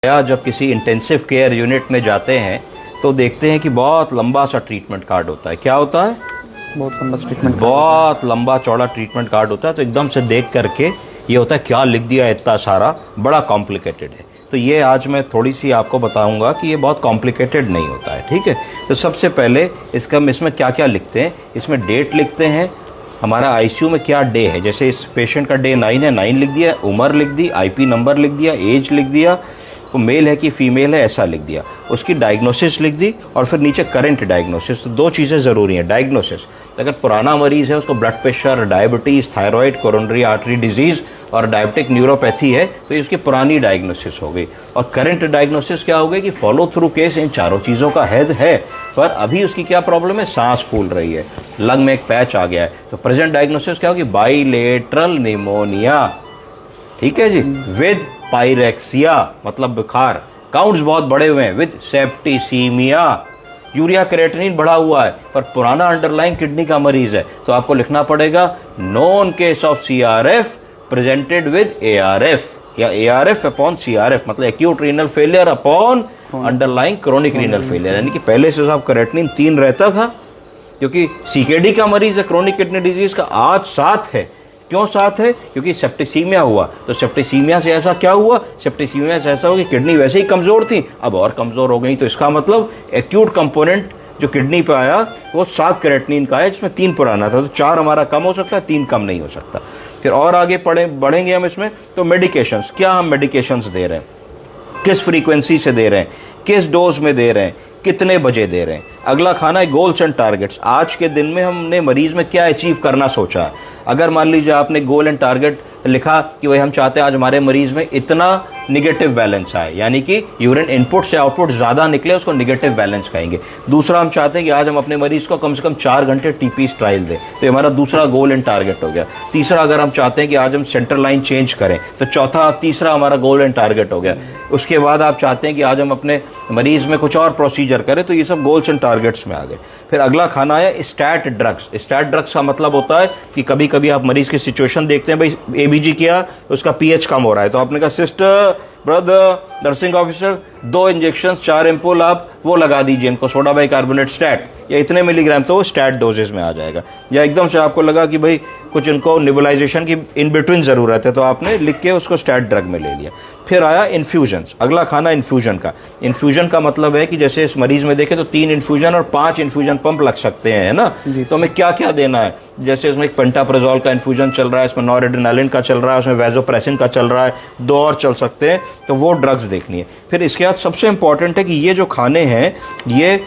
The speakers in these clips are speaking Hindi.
या जब किसी इंटेंसिव केयर यूनिट में जाते हैं तो देखते हैं कि बहुत लंबा सा ट्रीटमेंट कार्ड होता है। क्या होता है? बहुत लंबा चौड़ा ट्रीटमेंट कार्ड होता है। तो एकदम से देख करके ये होता है क्या लिख दिया इतना सारा, बड़ा कॉम्प्लिकेटेड है। तो ये आज मैं थोड़ी सी आपको बताऊंगा कि ये बहुत कॉम्प्लिकेटेड नहीं होता है, ठीक है। तो सबसे पहले इसमें क्या क्या लिखते हैं, इसमें डेट लिखते हैं, हमारा आईसीयू में क्या डे है, जैसे इस पेशेंट का डे 9 है, 9 लिख दिया, उम्र लिख दी, आईपी नंबर लिख दिया, एज लिख दिया, वो मेल है कि फीमेल है ऐसा लिख दिया, उसकी डायग्नोसिस लिख दी और फिर नीचे करंट डायग्नोसिस। तो दो चीज़ें ज़रूरी हैं। डायग्नोसिस, अगर पुराना मरीज़ है उसको blood pressure, diabetes, thyroid, coronary artery disease और डायबिटिक न्यूरोपैथी है तो इसकी पुरानी डायग्नोसिस हो गई। और करंट डायग्नोसिस क्या हो गई कि फॉलो थ्रू केस इन चारों चीज़ों का है पर अभी उसकी क्या प्रॉब्लम है, सांस फूल रही है, लंग में एक पैच आ गया है। तो प्रेजेंट डायग्नोसिस क्या होगी, बाइलेटरल निमोनिया, ठीक है जी, विद पायरेक्सिया मतलब बुखार, काउंट्स बहुत बड़े हुए हैं, विद सेप्टिसीमिया, यूरिया क्रिएटिनिन बढ़ा हुआ है पर पुराना अंडरलाइन किडनी का मरीज है तो आपको लिखना पड़ेगा non case of CRF presented with ARF या एआरएफ अपॉन सीआरएफ, मतलब acute renal failure upon underline chronic renal failure. यानी कि पहले से साहब क्रिएटिनिन 3 रहता था क्योंकि सीकेडी का मरीज है, क्रोनिक किडनी डिजीज का, आज 7 है। क्यों 7 है? क्योंकि सेप्टिसीमिया हुआ। तो सेप्टिसीमिया से ऐसा क्या हुआ, सेप्टिसीमिया से ऐसा हुआ कि किडनी वैसे ही कमजोर थी अब और कमजोर हो गई। तो इसका मतलब एक्यूट कंपोनेंट जो किडनी पे आया वो 7 क्रिएटिनिन का है जिसमें 3 पुराना था। तो 4 हमारा कम हो सकता है, 3 कम नहीं हो सकता। फिर और आगे बढ़ेंगे हम इसमें। तो मेडिकेशंस, क्या हम मेडिकेशंस दे रहे हैं, किस फ्रीक्वेंसी से दे रहे हैं, किस डोज में दे रहे हैं, कितने बजे दे रहे हैं। अगला खाना है गोल्स एंड टारगेट्स। आज के दिन में हमने मरीज में क्या अचीव करना सोचा है। अगर मान लीजिए आपने गोल एंड टारगेट लिखा कि भाई हम चाहते हैं आज हमारे मरीज में इतना निगेटिव बैलेंस आए, यानी कि यूरिन इनपुट से आउटपुट ज्यादा निकले, उसको निगेटिव बैलेंस कहेंगे। दूसरा हम चाहते हैं कि आज हम अपने मरीज को कम से कम 4 घंटे टीपी ट्रायल दें, तो हमारा दूसरा गोल एंड टारगेट हो गया। तीसरा, अगर हम चाहते हैं कि आज हम सेंटर लाइन चेंज करें तो तीसरा हमारा गोल एंड टारगेट हो गया। उसके बाद आप चाहते हैं कि आज हम अपने मरीज में कुछ और प्रोसीजर करें, तो ये सब गोल्स एंड टारगेट्स में आ गए। फिर अगला खाना है स्टैट ड्रग्स। स्टैट ड्रग्स का मतलब होता है कि कभी कभी आप मरीज की सिचुएशन देखते हैं, भाई एबीजी किया, उसका पीएच कम हो रहा है, तो आपने कहा sister, brother, nursing officer 2 injection 4 एम्पोल आप वो लगा दीजिए इनको, सोडा बाइकार्बोनेट स्टैट, या इतने मिलीग्राम, तो वो स्टैट डोजेस में आ जाएगा। या एकदम से आपको लगा कि भाई कुछ इनको निबुलाइजेशन की इन बिटवीन ज़रूरत है तो आपने लिख के उसको स्टैट ड्रग में ले लिया। फिर आया इन्फ्यूजन्स। अगला खाना इन्फ्यूजन का। इन्फ्यूजन का मतलब है कि जैसे इस मरीज में देखें तो 3 इन्फ्यूजन और 5 इन्फ्यूजन पंप लग सकते हैं, है ना। तो हमें क्या क्या देना है, जैसे इसमें एक पेंटाप्रेजोल का इन्फ्यूजन चल रहा है, इसमें नॉरएड्रेनालिन का चल रहा है, उसमें वैजोप्रेसिन का चल रहा है, 2 और चल सकते हैं, तो वो ड्रग्स देखनी है। फिर इसके बाद सबसे इंपॉर्टेंट है कि ये जो खाने हैं ये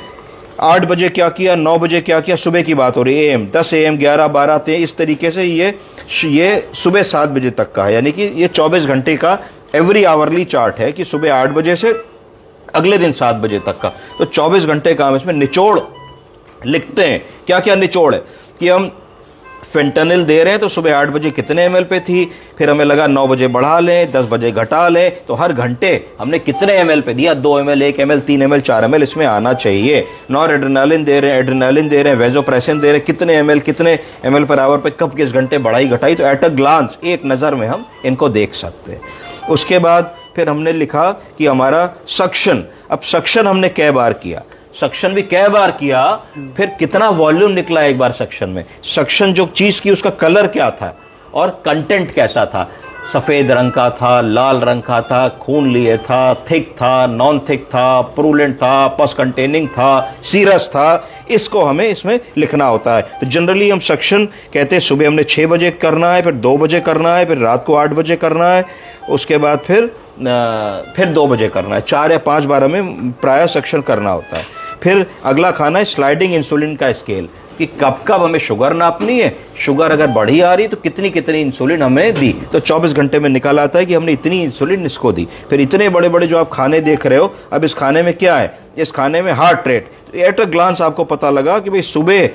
8 बजे क्या किया, 9 बजे क्या किया, सुबह की बात हो रही है, एएम 10 AM 11 12 13, इस तरीके से ये सुबह 7 बजे तक का है। यानी कि ये 24 घंटे का एवरी आवरली चार्ट है कि सुबह 8 बजे से अगले दिन 7 बजे तक का। तो 24 घंटे का हम इसमें निचोड़ लिखते हैं। क्या क्या निचोड़ है कि हम फेंटानिल दे रहे हैं तो सुबह 8 बजे कितने ml पे थी, फिर हमें लगा 9 बजे बढ़ा लें, 10 बजे घटा लें, तो हर घंटे हमने कितने ml पे दिया, 2 ml, 1 ml, 3 ml, 4 ml इसमें आना चाहिए। नॉरएड्रेनालिन दे रहे हैं, एड्रेनालिन दे रहे हैं, वैजोप्रेसिन दे रहे हैं, कितने ml पर आवर पे कब किस घंटे बढ़ाई घटाई, तो एट अ ग्लांस एक नज़र में हम इनको देख सकते हैं। उसके बाद फिर हमने लिखा कि हमारा सक्शन, अब सक्शन हमने कै बार किया, सक्शन भी कै बार किया, फिर कितना वॉल्यूम निकला एक बार सक्शन में, सक्शन जो चीज की उसका कलर क्या था और कंटेंट कैसा था, सफेद रंग का था, लाल रंग का था, खून लिए था, थिक था, नॉन थिक था, प्रूलेंट था, पस कंटेनिंग था, सीरस था, इसको हमें इसमें लिखना होता है। तो जनरली हम सक्शन कहते हैं सुबह हमने 6 बजे करना है, फिर 2 बजे करना है, फिर रात को 8 बजे करना है, उसके बाद फिर 2 बजे करना है, 4 या 5 बार हमें प्राय सक्शन करना होता है। फिर अगला खाना है स्लाइडिंग इंसुलिन का स्केल, कि कब कब हमें शुगर नापनी है, शुगर अगर बढ़ी आ रही तो कितनी कितनी इंसुलिन हमें दी, तो 24 घंटे में निकाल आता है कि हमने इतनी इंसुलिन इसको दी। फिर इतने बड़े बड़े जो आप खाने देख रहे हो, अब इस खाने में क्या है, इस खाने में heart rate, at a glance आपको पता लगा कि भाई सुबह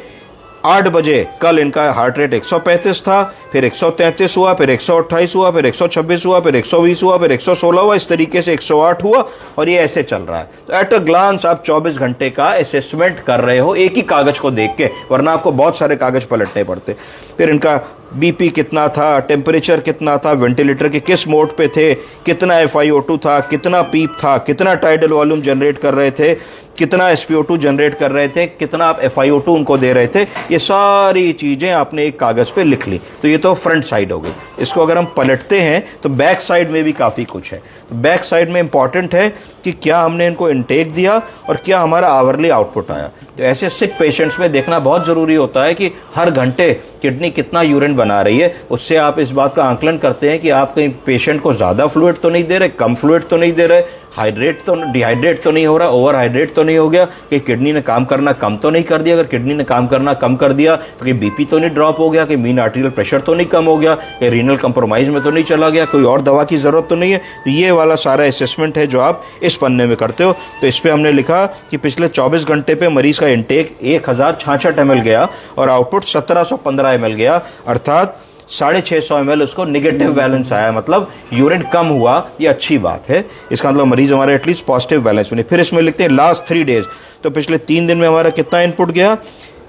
8 बजे कल इनका हार्ट रेट 135 था, फिर 133 हुआ, फिर 128 हुआ, फिर 126 हुआ, फिर 120 हुआ, फिर 116 हुआ, इस तरीके से 108 हुआ और ये ऐसे चल रहा है। तो एट अ ग्लांस आप 24 घंटे का असेसमेंट कर रहे हो एक ही कागज को देख के, वरना आपको बहुत सारे कागज पलटने पड़ते। फिर इनका बीपी कितना था, टेम्परेचर कितना था, वेंटिलेटर के किस मोड पे थे, कितना FiO2 था, कितना पीप था, कितना टाइडल वॉल्यूम जनरेट कर रहे थे, कितना SpO2 जनरेट कर रहे थे, कितना आप FiO2 उनको दे रहे थे, ये सारी चीजें आपने एक कागज पे लिख ली। तो ये तो फ्रंट साइड हो गई। इसको अगर हम पलटते हैं तो बैक साइड में भी काफी कुछ है। तो बैक साइड में इंपॉर्टेंट है कि क्या हमने इनको इनटेक दिया और क्या हमारा आवरली आउटपुट आया। तो ऐसे सिक पेशेंट्स में देखना बहुत जरूरी होता है कि हर घंटे किडनी कितना यूरिन बना रही है। उससे आप इस बात का आंकलन करते हैं कि आप कहीं पेशेंट को ज्यादा फ्लूइड तो नहीं दे रहे, कम फ्लूइड तो नहीं दे रहे, डिहाइड्रेट तो नहीं हो रहा, ओवर हाइड्रेट तो नहीं हो गया, कि किडनी ने काम करना कम तो नहीं कर दिया। अगर किडनी ने काम करना कम कर दिया तो कि बीपी तो नहीं ड्रॉप हो गया, कि मीन आर्टेरियल प्रेशर तो नहीं कम हो गया, कि रीनल कंप्रोमाइज में तो नहीं चला गया, कोई और दवा की जरूरत तो नहीं है। तो ये वाला सारा असेसमेंट है जो आप इस पन्ने में करते हो। तो इस पे हमने लिखा कि पिछले 24 घंटे पे मरीज का इंटेक 1066 ml गया और आउटपुट 1715 ml गया, अर्थात 650 ml उसको निगेटिव बैलेंस आया, मतलब यूरिन कम हुआ। ये अच्छी बात है, इसका मतलब मरीज हमारे एटलीस्ट पॉजिटिव बैलेंस बने। फिर इसमें लिखते हैं लास्ट 3 डेज, तो पिछले 3 दिन में हमारा कितना इनपुट गया,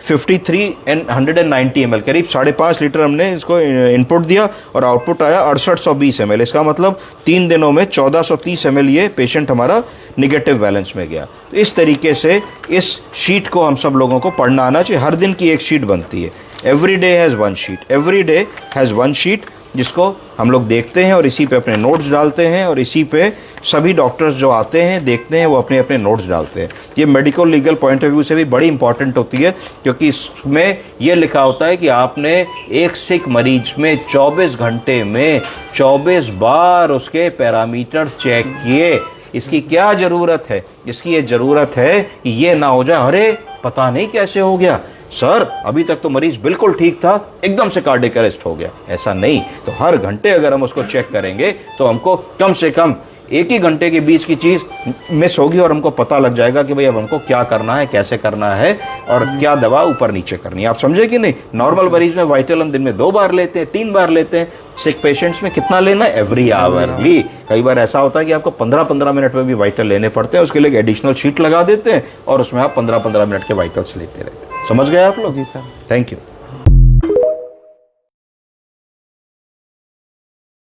5390 ml, करीब 5.5 लीटर हमने इसको इनपुट दिया और आउटपुट आया 6820 ml। इसका मतलब 3 दिनों में 1430 ml ये पेशेंट हमारा निगेटिव बैलेंस में गया। तो इस तरीके से इस शीट को हम सब लोगों को पढ़ना आना चाहिए। हर दिन की एक शीट बनती है, every day has one sheet, every day has one sheet, जिसको हम लोग देखते हैं और इसी पे अपने नोट्स डालते हैं और इसी पे सभी डॉक्टर्स जो आते हैं देखते हैं वो अपने अपने नोट्स डालते हैं। ये medical legal point of view से भी बड़ी इंपॉर्टेंट होती है, क्योंकि इसमें ये लिखा होता है कि आपने एक सिक मरीज में 24 घंटे में 24 बार उसके पैरामीटर्स चेक किए। इसकी क्या जरूरत है? इसकी ये जरूरत है कि ये ना हो जाए अरे पता नहीं कैसे हो गया सर, अभी तक तो मरीज बिल्कुल ठीक था, एकदम से कार्डियक अरेस्ट हो गया। ऐसा नहीं। तो हर घंटे अगर हम उसको चेक करेंगे तो हमको कम से कम एक ही घंटे के बीच की चीज मिस होगी और हमको पता लग जाएगा कि भाई अब हमको क्या करना है, कैसे करना है और क्या दवा ऊपर नीचे करनी है। आप समझे कि नहीं? नॉर्मल मरीज में वाइटल हम दिन में 2 बार लेते हैं, 3 बार लेते हैं। सिक पेशेंट्स में कितना लेना है? Every hourly. कई बार ऐसा होता है कि आपको 15-15 मिनट में भी वाइटल लेने पड़ते हैं, उसके लिए एडिशनल शीट लगा देते हैं और उसमें आप 15-15 मिनट के वाइटल्स लेते रहते हैं। समझ गए आप लोग? जी सर, थैंक यू।